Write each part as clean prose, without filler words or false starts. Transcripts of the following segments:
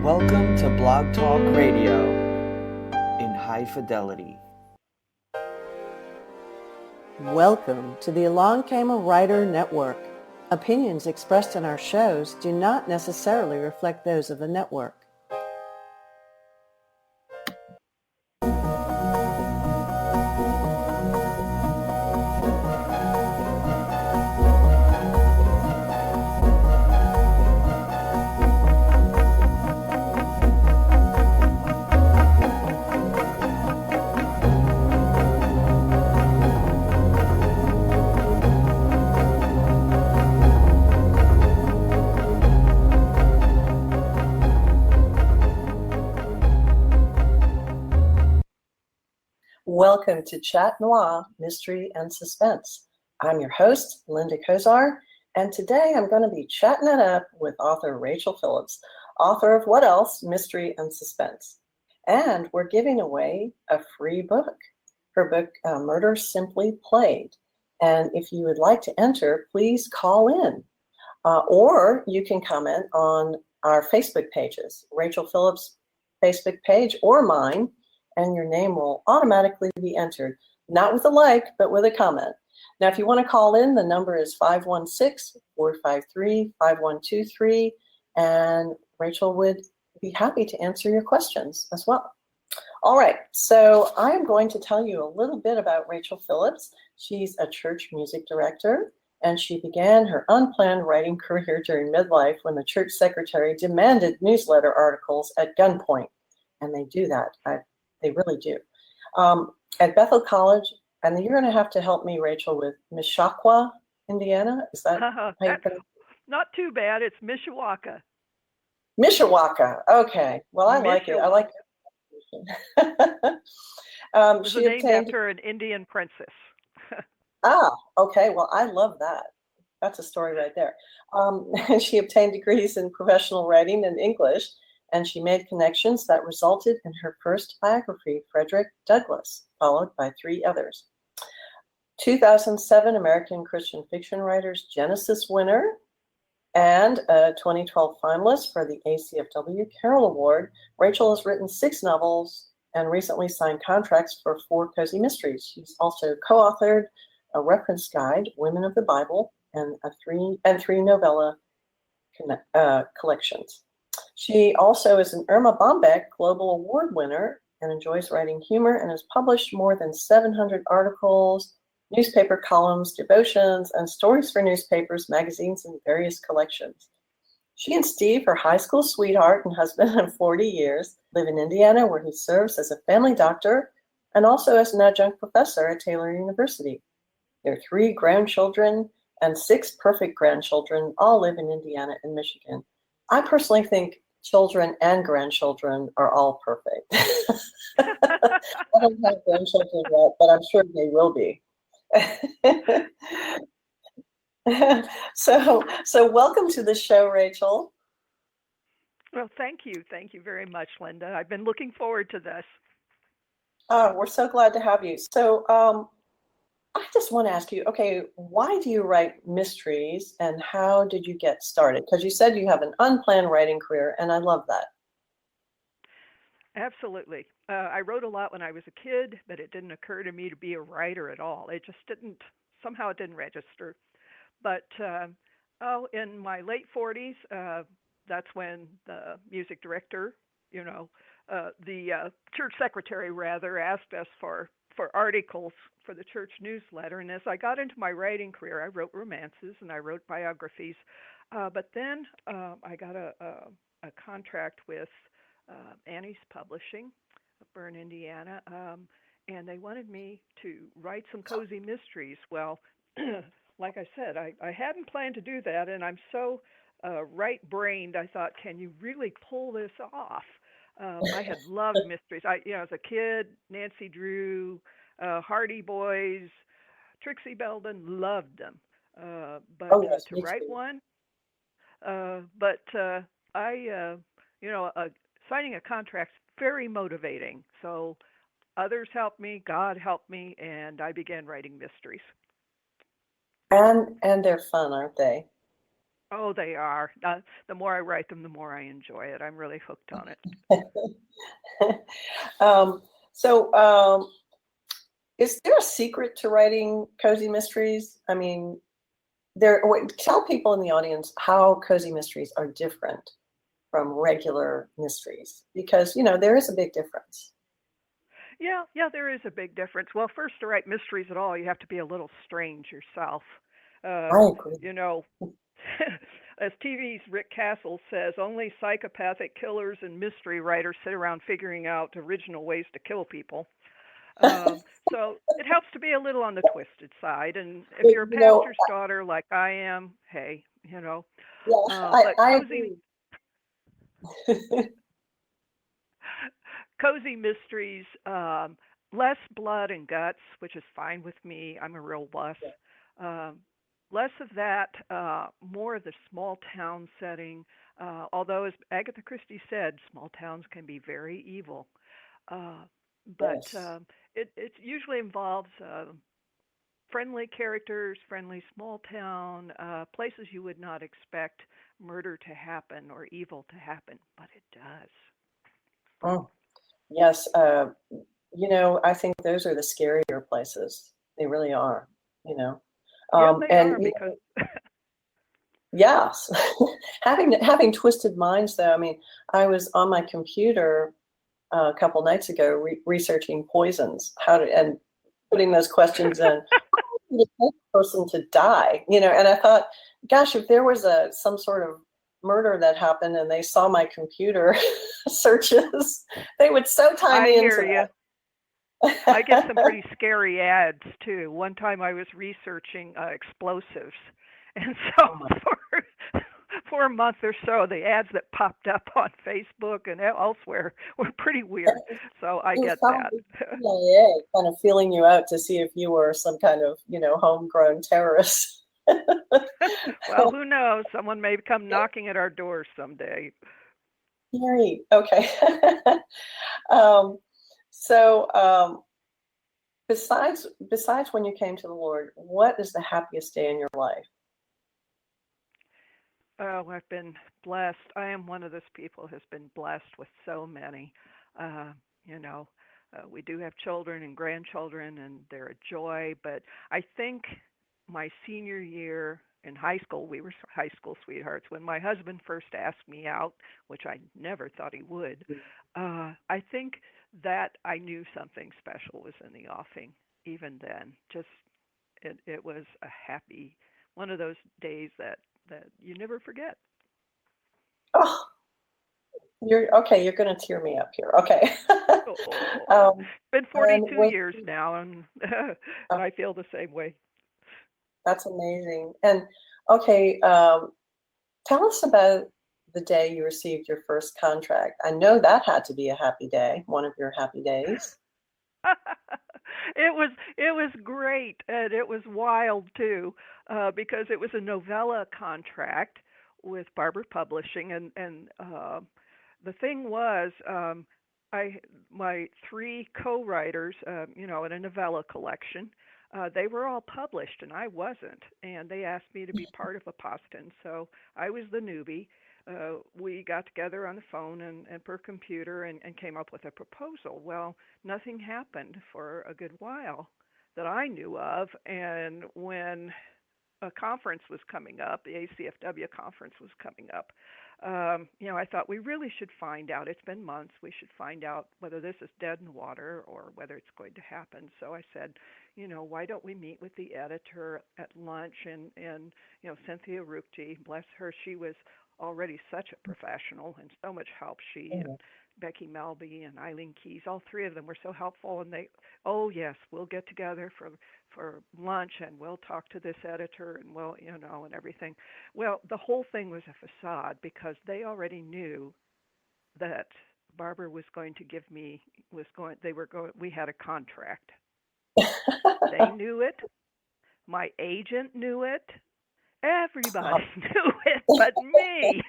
Welcome to Blog Talk Radio in high fidelity. Welcome to the Along Came a Writer Network. Opinions expressed in our shows do not necessarily reflect those of the network. Welcome to Chat Noir, Mystery and Suspense. I'm your host, Linda Kozar, and today I'm going to be chatting it up with author Rachael Phillips, author of What Else? Mystery and Suspense. And we're giving away a free book, her book, Murder Simply Played. And if you would like to enter, please call in, or you can comment on our Facebook pages, Rachael Phillips' Facebook page or mine, and your name will automatically be entered, not with a like, but with a comment. Now, if you want to call in, the number is 516-453-5123, and Rachael would be happy to answer your questions as well. All right, so I'm going to tell you a little bit about Rachael Phillips. She's a church music director, and she began her unplanned writing career during midlife when the church secretary demanded newsletter articles at gunpoint, and they do that. They really do. At Bethel College, and you're going to have to help me, Rachael, with Mishawaka, Indiana. Is that how you put it? Not too bad. It's Mishawaka. Mishawaka. Okay. Well, I like it. I like it. She was named after an Indian princess. Okay. Well, I love that. That's a story right there. She obtained degrees in professional writing and English, and she made connections that resulted in her first biography, Frederick Douglass, followed by 3 others. 2007 American Christian Fiction Writers Genesis winner and a 2012 finalist for the ACFW Carol Award. Rachael has written 6 novels and recently signed contracts for 4 cozy mysteries. She's also co-authored a reference guide, Women of the Bible, and 3 novella collections. She also is an Erma Bombeck Global Award winner and enjoys writing humor and has published more than 700 articles, newspaper columns, devotions, and stories for newspapers, magazines, and various collections. She and Steve, her high school sweetheart and husband of 40 years, live in Indiana, where he serves as a family doctor and also as an adjunct professor at Taylor University. Their 3 grandchildren and 6 perfect grandchildren all live in Indiana and Michigan. I personally think children and grandchildren are all perfect. I don't have grandchildren yet, but I'm sure they will be. So welcome to the show, Rachael. Well, thank you. Thank you very much, Linda. I've been looking forward to this. We're so glad to have you. So I just want to ask you, okay, why do you write mysteries and how did you get started? Because you said you have an unplanned writing career, and I love that. Absolutely. I wrote a lot when I was a kid, but it didn't occur to me to be a writer at all. It just somehow it didn't register. But in my late 40s, that's when the music director, the church secretary rather, asked us for articles for the church newsletter. And as I got into my writing career, I wrote romances and I wrote biographies. But then I got a contract with Annie's Publishing of Bern, Indiana, and they wanted me to write some cozy mysteries. Well, like I said, I hadn't planned to do that, and I'm so right-brained, I thought, can you really pull this off? I had loved mysteries. As a kid, Nancy Drew, Hardy Boys, Trixie Belden, loved them. But to write one, signing a contract's very motivating. So others helped me, God helped me, and I began writing mysteries. And they're fun, aren't they? Oh, they are. The more I write them, the more I enjoy it. I'm really hooked on it. um, so, is there a secret to writing cozy mysteries? I mean, tell people in the audience how cozy mysteries are different from regular mysteries, because there is a big difference. Yeah, there is a big difference. Well, first, to write mysteries at all, you have to be a little strange yourself. Uh, I agree. you know, as TV's Rick Castle says, only psychopathic killers and mystery writers sit around figuring out original ways to kill people. So it helps to be a little on the twisted side. And if you're a You know, pastor's daughter like I am, hey, yeah, but I cozy agree. cozy mysteries, less blood and guts, which is fine with me. I'm a real wuss. Um, less of that, more of the small town setting. Although, as Agatha Christie said, small towns can be very evil. Uh, but Yes. it usually involves friendly characters, friendly small town, places you would not expect murder to happen or evil to happen, but it does. Mm. Yes. I think those are the scarier places. They really are. You know, Yeah, they and are because yes, having twisted minds though. I mean, I was on my computer a couple nights ago researching poisons, and putting those questions in. How did a person to die? And I thought, gosh, if there was some sort of murder that happened and they saw my computer searches, they would so tie I me hear into you. I get some that. pretty scary ads too. One time I was researching explosives, and so Oh my, for a month or so, the ads that popped up on Facebook and elsewhere were pretty weird. So I it was get that. probably CIA kind of feeling you out to see if you were some kind of, homegrown terrorist. Well, who knows? Someone may come knocking at our doors someday. Yay. Okay. um, so, besides when you came to the Lord, what is the happiest day in your life? Oh, I've been blessed. I am one of those people who's been blessed with so many. Uh, you know, we do have children and grandchildren, and they're a joy. But I think my senior year in high school, we were high school sweethearts. When my husband first asked me out, which I never thought he would, I think that I knew something special was in the offing. Even then, just it was a happy one of those days that you never forget. Oh, you're okay. You're going to tear me up here. Okay. Oh, um, it's been and 42 with years now, and and oh, I feel the same way. that's amazing. And okay, tell us about the day you received your first contract. I know that had to be a happy day, one of your happy days. It was great, and it was wild too, because it was a novella contract with Barber Publishing, and the thing was, I my three co-writers, in a novella collection, they were all published, and I wasn't, and they asked me to be part of a poston, so I was the newbie. We got together on the phone and per computer and came up with a proposal. Well, nothing happened for a good while that I knew of. And when a conference was coming up, the ACFW conference was coming up, I thought we really should find out. It's been months. We should find out whether this is dead in the water or whether it's going to happen. So I said, why don't we meet with the editor at lunch? And Cynthia Rupti, bless her, she was already such a professional and so much help. She and Becky Melby and Eileen Keys, all three of them were so helpful. And they, oh yes, we'll get together for lunch and we'll talk to this editor and we'll, and everything. Well, the whole thing was a facade because they already knew that Barbara was going to give me we had a contract. They knew it. My agent knew it. Everybody knew it but me.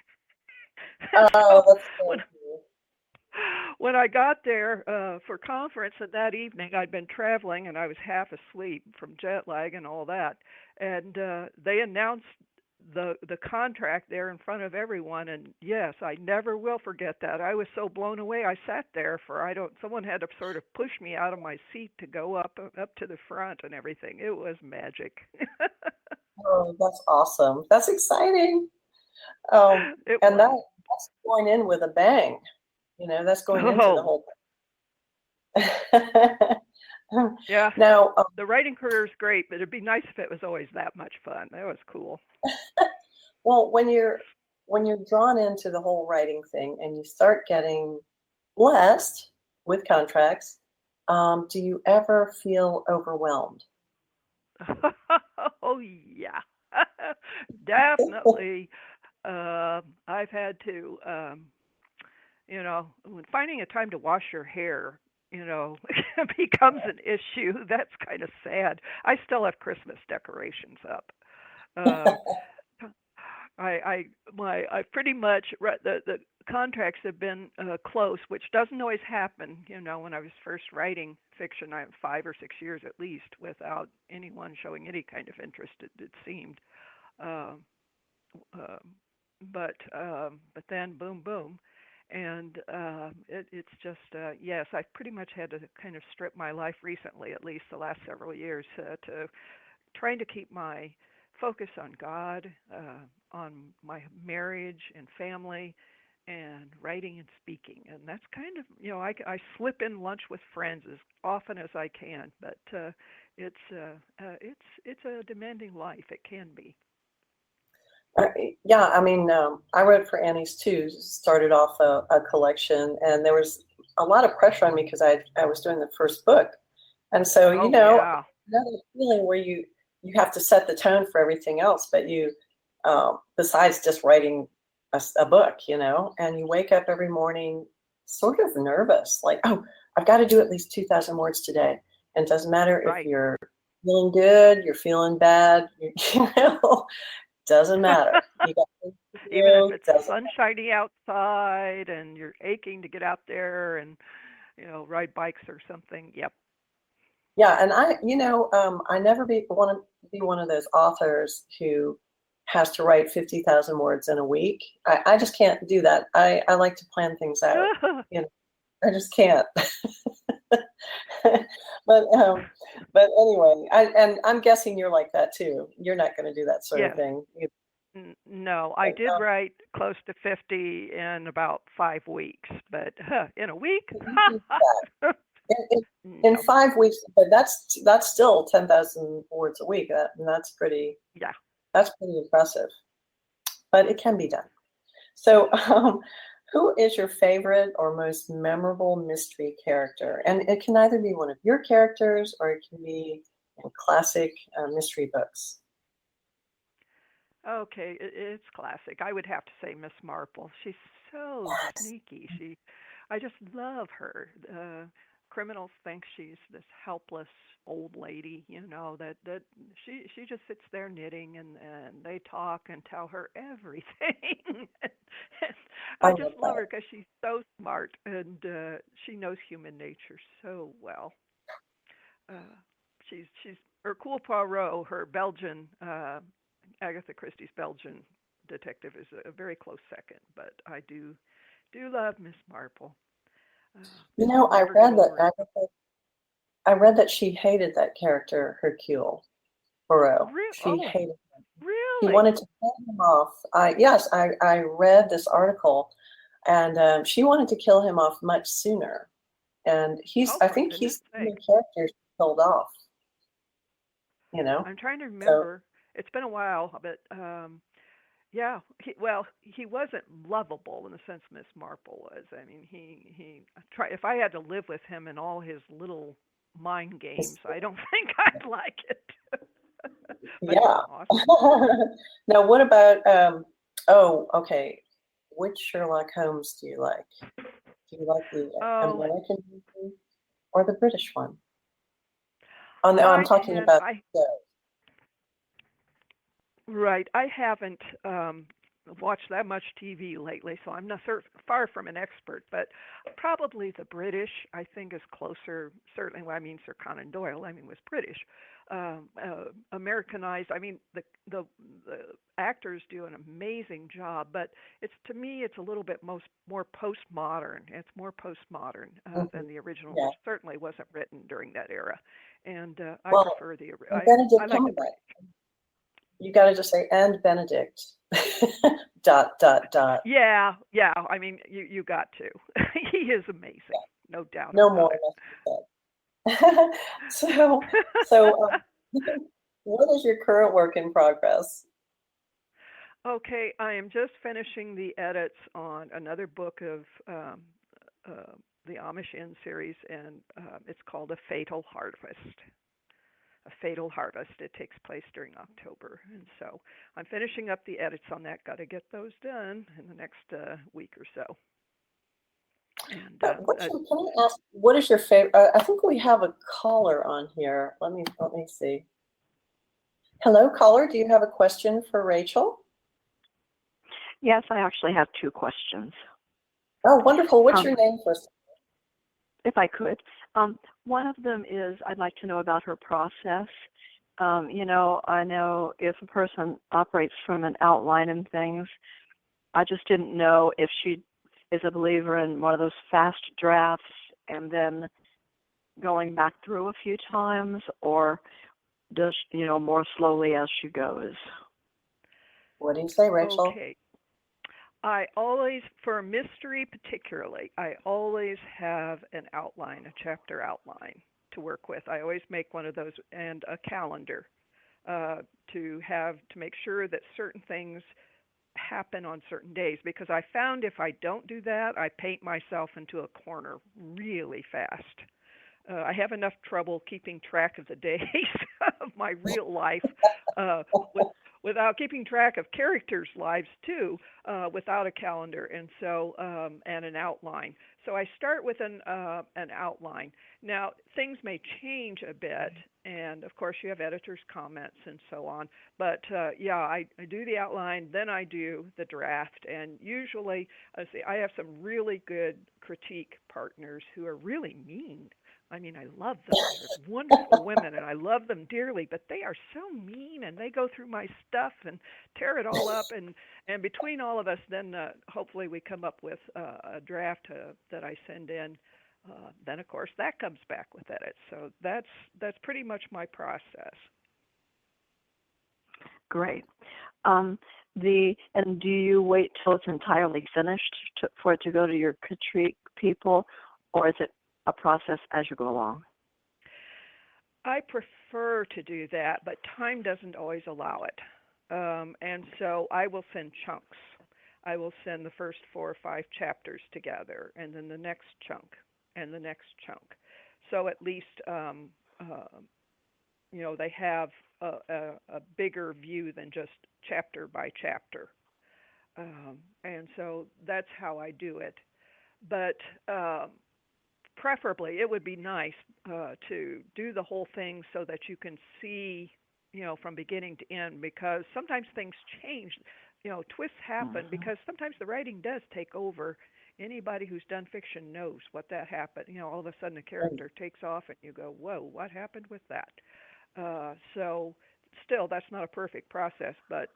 And Oh, so that's when so cool. when I got there for conference, and that evening I'd been traveling and I was half asleep from jet lag and all that, and they announced the contract there in front of everyone, and yes, I never will forget that. I was so blown away. I sat there for I don't someone had to sort of push me out of my seat to go up to the front and everything. It was magic. Oh, that's awesome. That's exciting. It And was. that's going in with a bang. That's going into the Oh, whole yeah. Now, The writing career is great, but it'd be nice if it was always that much fun. That was cool. well, when you're drawn into the whole writing thing and you start getting blessed with contracts, do you ever feel overwhelmed? Oh yeah, definitely. I've had to, when finding a time to wash your hair, becomes an issue. That's kind of sad. I still have Christmas decorations up. Uh, I pretty much the contracts have been close, which doesn't always happen. When I was first writing fiction, I have 5 or 6 years at least without anyone showing any kind of interest. It seemed, uh, uh, but then boom, boom, and it's just yes, I've pretty much had to kind of strip my life recently, at least the last several years, to trying to keep my focus on God, on my marriage and family, and writing and speaking. And that's kind of, I slip in lunch with friends as often as I can, but it's a demanding life. It can be. Uh, yeah, I mean, I wrote for Annie's too. Started off a collection, and there was a lot of pressure on me because I was doing the first book, and so Oh yeah. another feeling where you have to set the tone for everything else, but you besides just writing a book, and you wake up every morning sort of nervous, like, oh, I've got to do at least 2,000 words today, and it doesn't matter if Right. you're feeling good, you're feeling bad, doesn't matter. You got things to Even if do, it's doesn't sunshiny outside and you're aching to get out there and ride bikes or something. Yep. Yeah, and I never want to be one of those authors who has to write 50,000 words in a week. I just can't do that. I like to plan things out. I just can't. but but anyway, and I'm guessing you're like that too. You're not going to do that sort of Yes. thing. No, I But, did write close to 50 in about 5 weeks, but in a week? you can do that. In No. 5 weeks, but that's still 10,000 words a week. And Yeah. that's pretty impressive. But it can be done. So, who is your favorite or most memorable mystery character? And it can either be one of your characters or it can be in classic mystery books. Okay, it's classic. I would have to say Miss Marple. She's so Yes. sneaky. I just love her. Criminals think she's this helpless old lady, that she just sits there knitting and they talk and tell her everything. And I I love just love that. her because she's so smart and she knows human nature so well. Uh, she's Hercule Poirot, her Belgian Agatha Christie's Belgian detective is a very close second, but I do love Miss Marple. You And know, I'll never get over it. I read that she hated that character, Hercule Poirot. She Oh, hated him. He really? wanted to kill him off. I read this article, and she wanted to kill him off much sooner. And Oh, I for think goodness he's the only sakes! character she killed off. You know, I'm trying to so remember. It's been a while, but yeah. He wasn't lovable in the sense Miss Marple was. I mean, he try. If I had to live with him and all his little mind games, it's, I don't think I'd like it. But he was yeah. awesome. Now, what about oh, okay. Which Sherlock Holmes do you like? Do you like the Oh, American version or the British one? Oh no, I'm I talking tend about I the right. I haven't watched that much TV lately, so I'm not far from an expert. But probably the British, I think, is closer. Certainly, well, I mean, Sir Conan Doyle, I mean, was British. Americanized. I mean, the actors do an amazing job, but it's to me, it's a little bit more postmodern. It's more postmodern than the original, Yeah. which certainly wasn't written during that era. And I Well, prefer the. Benedict I like the Cumberbatch. British. You got to just say, and Benedict. dot, dot, dot. Yeah, yeah. I mean, you got to. He is amazing, no doubt No about more. it. So, what is your current work in progress? Okay, I am just finishing the edits on another book of the Amish Inn series, and it's called A Fatal Harvest. A Fatal Harvest. It takes place during October, and so I'm finishing up the edits on that. Got to get those done in the next week or so. And can I ask, what is your favorite? I think we have a caller on here. Let me see. Hello, caller. Do you have a question for Rachel? Yes, I actually have two questions. Oh, wonderful. What's your name first? If I could. One of them is I'd like to know about her process. I know if a person operates from an outline and things, I just didn't know if she is a believer in one of those fast drafts and then going back through a few times, or does, more slowly as she goes. What do you say, Rachel? Okay. I always, for a mystery particularly, I always have an outline, a chapter outline to work with. I always make one of those and a calendar to make sure that certain things happen on certain days, because I found if I don't do that, I paint myself into a corner really fast. I have enough trouble keeping track of the days of my real life without keeping track of characters' lives too, without a calendar and an outline. So I start with an outline. Now things may change a bit, and of course you have editors' comments and so on. But I do the outline, then I do the draft, and usually I have some really good critique partners who are really mean. I mean, I love them. They're wonderful women, and I love them dearly, but they are so mean, and they go through my stuff and tear it all up. And between all of us, then hopefully we come up with a draft that I send in. Then, of course, that comes back with edits. So that's pretty much my process. Great. And do you wait till it's entirely finished for it to go to your critique people, or is it a process as you go along? I prefer to do that, but time doesn't always allow it. And so I will send chunks. I will send the first 4 or 5 chapters together, and then the next chunk, and the next chunk. So at least, they have a bigger view than just chapter by chapter. And so that's how I do it. But preferably, it would be nice to do the whole thing so that you can see, from beginning to end, because sometimes things change. Twists happen because sometimes the writing does take over. Anybody who's done fiction knows what that happened. All of a sudden a character takes off and you go, whoa, what happened with that? So still, that's not a perfect process, but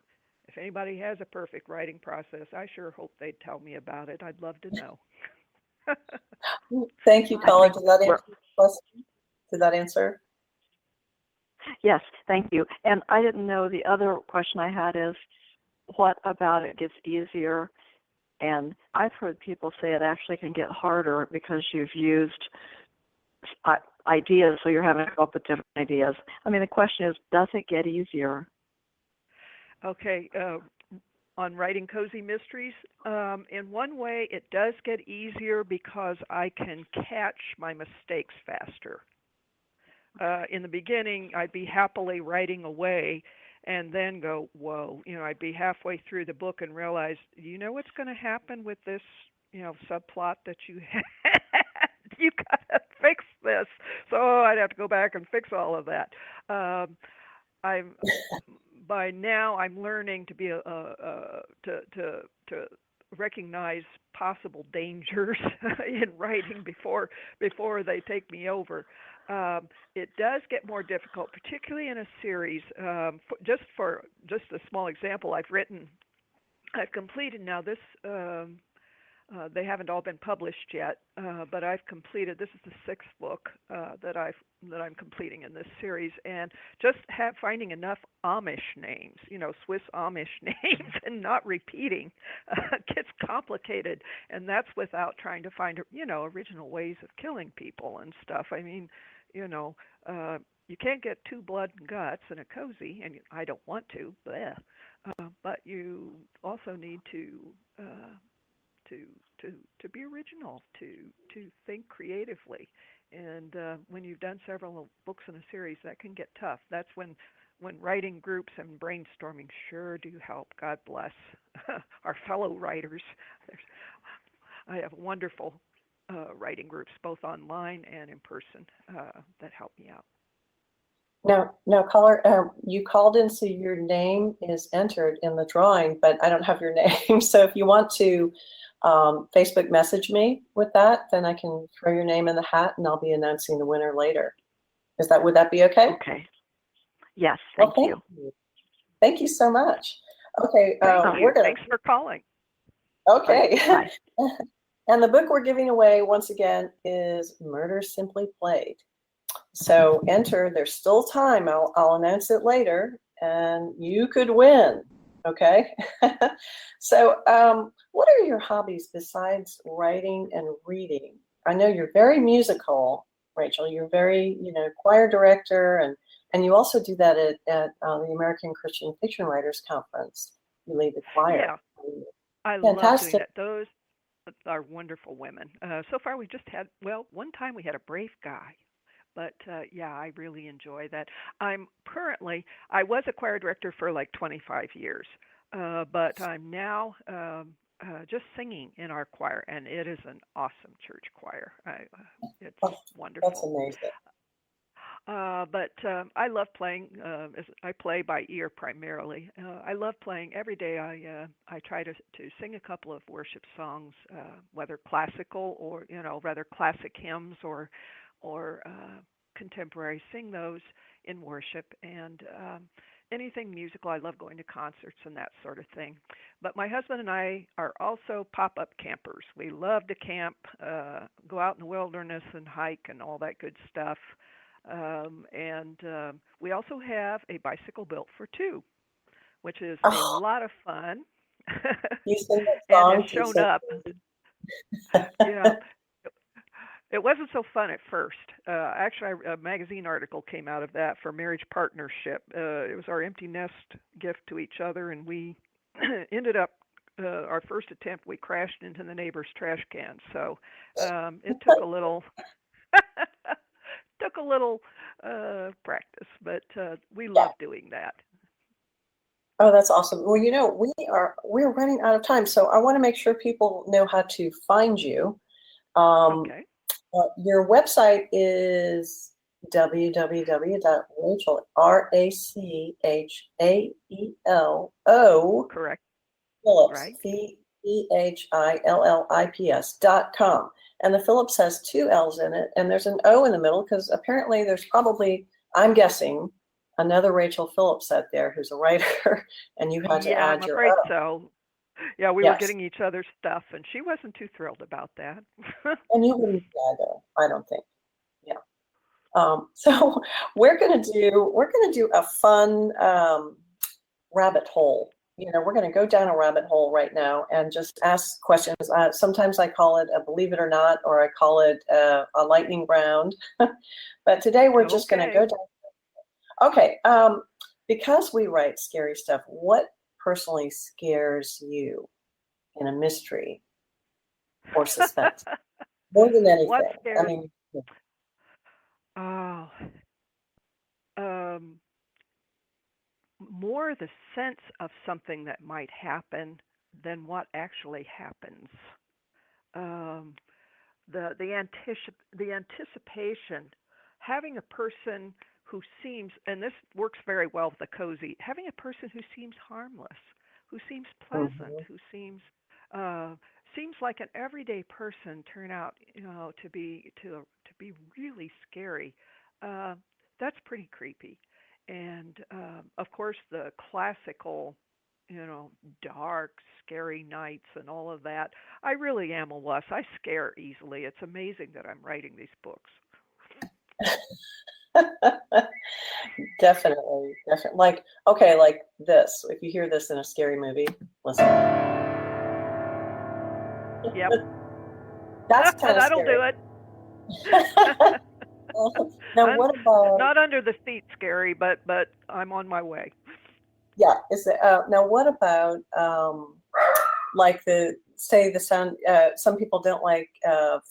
if anybody has a perfect writing process, I sure hope they'd tell me about it. I'd love to know. Thank you, caller. Did that answer your question? Did that answer? Yes, thank you. And I didn't know, the other question I had is, what about it gets easier? And I've heard people say it actually can get harder because you've used ideas, so you're having to come up with different ideas. I mean, the question is, does it get easier? Okay. On writing cozy mysteries, in one way it does get easier because I can catch my mistakes faster. In the beginning, I'd be happily writing away and then go, whoa, I'd be halfway through the book and realize, what's going to happen with this, subplot that you had? You got to fix this. So I'd have to go back and fix all of that. by now I'm learning to be to recognize possible dangers in writing before they take me over. It does get more difficult, particularly in a series. Just a small example, I've completed now this. They haven't all been published yet, but I've completed. This is the sixth book that I'm completing in this series, and just finding enough Amish names, Swiss Amish names, and not repeating gets complicated, and that's without trying to find original ways of killing people and stuff. I mean, you can't get two blood and guts in a cozy, and I don't want to, but you also need to be original, to think creatively, and when you've done several books in a series, that can get tough. That's when writing groups and brainstorming sure do help. God bless our fellow writers. I have wonderful writing groups, both online and in person, that help me out. Now, caller, you called in, so your name is entered in the drawing, but I don't have your name. So if you want to Facebook message me with that, then I can throw your name in the hat, and I'll be announcing the winner later. Would that be okay? Okay. Yes, thank you. Thank you so much. Okay, Thanks for calling. Okay. Bye. And the book we're giving away once again is Murder Simply Played. So enter. There's still time. I'll announce it later, and you could win. Okay. So, what are your hobbies besides writing and reading? I know you're very musical, Rachel. You're very, choir director, and you also do that at the American Christian Fiction Writers Conference. You lead the choir. Yeah, I Fantastic. love doing that. Those are wonderful women. So far, we just had, one time we had a brave guy. But yeah, I really enjoy that. I was a choir director for like 25 years, but I'm now just singing in our choir, and it is an awesome church choir. It's wonderful. That's amazing. But I love playing. I play by ear primarily. I love playing every day. I try to sing a couple of worship songs, whether classical or rather classic hymns or contemporary. Sing those in worship, and anything musical. I love going to concerts and that sort of thing. But my husband and I are also pop-up campers. We love to camp, go out in the wilderness and hike and all that good stuff. And we also have a bicycle built for two, which is a lot of fun. You sing that song? And has shown up. Yeah. It wasn't so fun at first. Actually, a magazine article came out of that for marriage partnership. It was our empty nest gift to each other, and we ended up, our first attempt, we crashed into the neighbor's trash can. So it took a little practice, but we love doing that. Oh, that's awesome. Well, we're running out of time, so I want to make sure people know how to find you. Okay. Your website is www.Rachael, RACHAELO, correct, Phillips, right. PHILLIPS.com. And the Phillips has two L's in it, and there's an O in the middle because apparently there's probably, I'm guessing, another Rachael Phillips out there who's a writer, and you had to add your O. Yeah, I'm afraid so. Yeah, we were getting each other's stuff, and she wasn't too thrilled about that. And you wouldn't either, I don't think. Yeah. So we're gonna do a fun rabbit hole. We're gonna go down a rabbit hole right now and just ask questions. Sometimes I call it a believe it or not, or I call it a lightning round. But today we're just gonna go down. Okay. Because we write scary stuff, what personally scares you in a mystery or suspense? More than anything. What scares? I mean, more the sense of something that might happen than what actually happens. The anticipation, having a person who seems, and this works very well with the cozy, having a person who seems harmless, who seems pleasant, who seems like an everyday person turn out, to be really scary. That's pretty creepy. And of course, the classical, dark, scary nights and all of that. I really am a wuss. I scare easily. It's amazing that I'm writing these books. Definitely. Like, okay, like this. If you hear this in a scary movie, listen. Yep. That's kind of That'll scary. do it. Now, what about? Not under the seat scary, but I'm on my way. Yeah. Now, what about like the sound? Some people don't like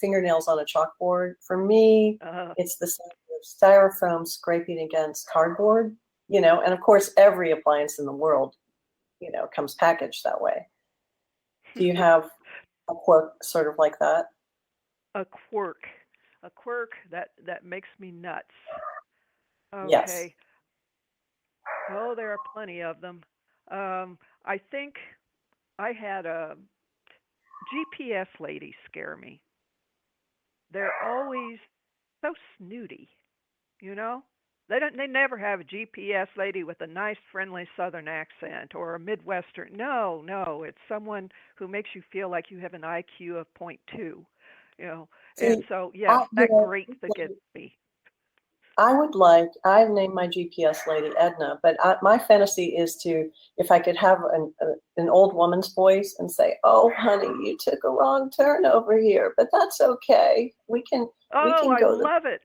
fingernails on a chalkboard. For me, it's the sound of styrofoam scraping against cardboard. And of course, every appliance in the world, comes packaged that way. Do you have a quirk sort of like that? A quirk that makes me nuts. Okay. Yes. Oh, there are plenty of them. I think I had a GPS lady scare me. They're always so snooty, They never have a GPS lady with a nice, friendly Southern accent or a Midwestern. No, it's someone who makes you feel like you have an IQ of 0.2, See, and so, yes, that grates against me. I've named my GPS lady Edna, but my fantasy is if I could have an old woman's voice and say, "Oh, honey, you took a wrong turn over here, but that's okay. We can I go." love it.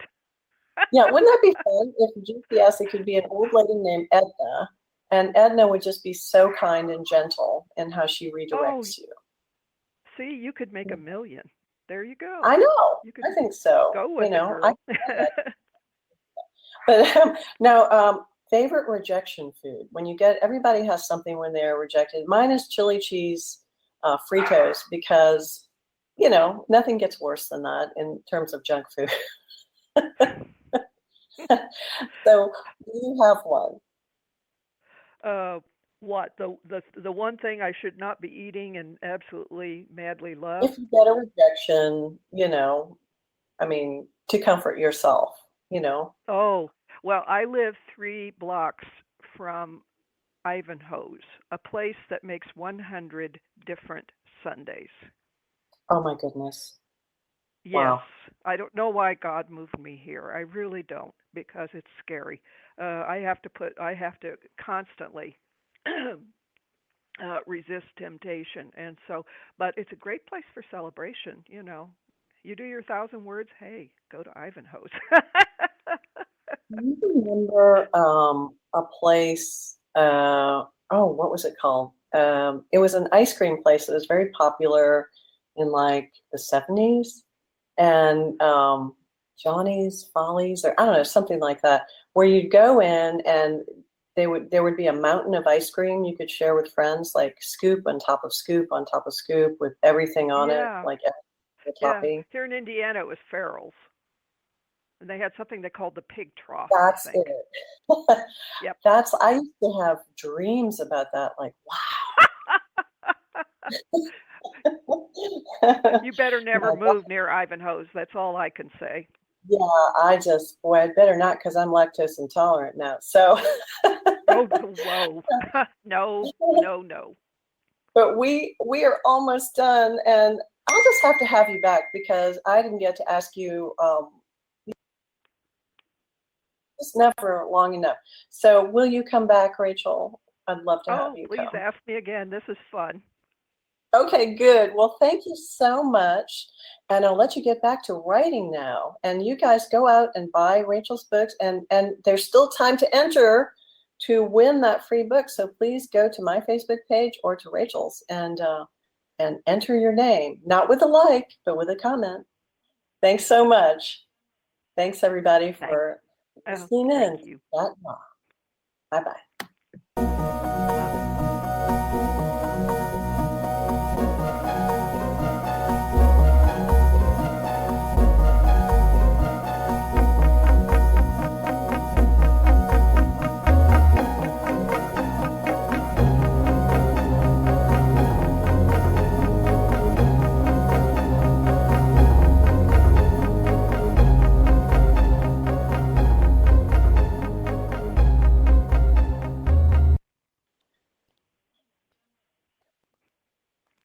Yeah, wouldn't that be fun if GPS, it could be an old lady named Edna, and Edna would just be so kind and gentle in how she redirects you. See, you could make $1 million. There you go. I know. I think so. Go with it, girl. But now, favorite rejection food. When everybody has something when they're rejected. Mine is chili cheese Fritos because, nothing gets worse than that in terms of junk food. So, do you have one? What the one thing I should not be eating and absolutely madly love? If you get a rejection, to comfort yourself, Oh, well, I live 3 blocks from Ivanhoe's, a place that makes 100 different sundaes. Oh my goodness. Yes. Wow. I don't know why God moved me here. I really don't, because it's scary. I have to constantly resist temptation. And so, but it's a great place for celebration, You do your 1,000 words, hey, go to Ivanhoe's. Do you remember a place, what was it called? It was an ice cream place that was very popular in like the 70s. And Johnny's Follies, or I don't know, something like that, where you'd go in and there would be a mountain of ice cream you could share with friends, like scoop on top of scoop on top of scoop with everything on it, like the topping. Here in Indiana, it was Farrell's. And they had something they called the pig trough. That's it. Yep. I used to have dreams about that, like, wow. You better never move near Ivanhoe's. That's all I can say. Yeah, I'd better not, because I'm lactose intolerant now. So. Oh, whoa. No. But we are almost done, and I'll just have to have you back because I didn't get to ask you. It's never long enough. So will you come back, Rachel? I'd love to have you please come. Ask me again. This is fun. Okay, good. Well, thank you so much. And I'll let you get back to writing now. And you guys go out and buy Rachel's books. And there's still time to enter to win that free book. So please go to my Facebook page or to Rachel's and enter your name. Not with a like, but with a comment. Thanks so much. Thanks, everybody, for listening in. Thank you. Bye-bye.